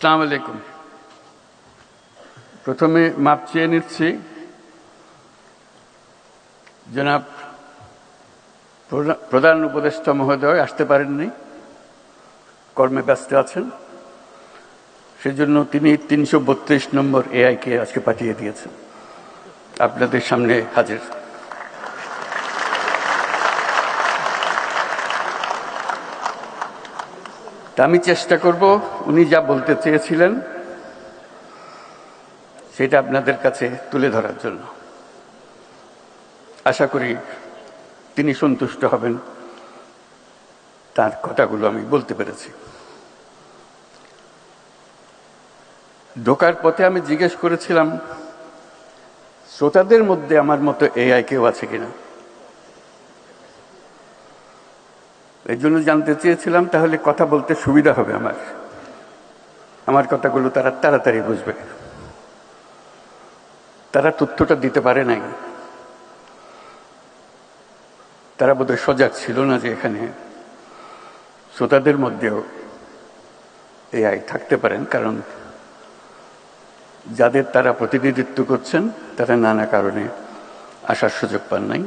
আসসালামু আলাইকুম। প্রথমে মাপ চেয়ে নিচ্ছি, জনাব প্রধান উপদেষ্টা মহোদয় আসতে পারেননি, কর্মে ব্যস্ত আছেন। সেজন্য তিনি ৩৩২ নম্বর এআইকে আজকে পাঠিয়ে দিয়েছেন, আপনাদের সামনে হাজির। তা আমি চেষ্টা করব উনি যা বলতে চেয়েছিলেন সেটা আপনাদের কাছে তুলে ধরার জন্য। আশা করি তিনি সন্তুষ্ট হবেন, তার কথাগুলো আমি বলতে পেরেছি। ঢোকার পথে আমি জিজ্ঞেস করেছিলাম শ্রোতাদের মধ্যে আমার মতো এআই কেউ আছে কিনা। এই জন্য জানতে চেয়েছিলাম তাহলে কথা বলতে সুবিধা হবে, আমার কথাগুলো তারা তাড়াতাড়ি বুঝবে। তারা তথ্যটা দিতে পারে নাই, তারা বোধহয় সজাগ ছিল না যে এখানে শ্রোতাদের মধ্যেও এআই থাকতে পারেন, কারণ যাদের তারা প্রতিনিধিত্ব করছেন তারা নানা কারণে আসার সুযোগ পান নাই।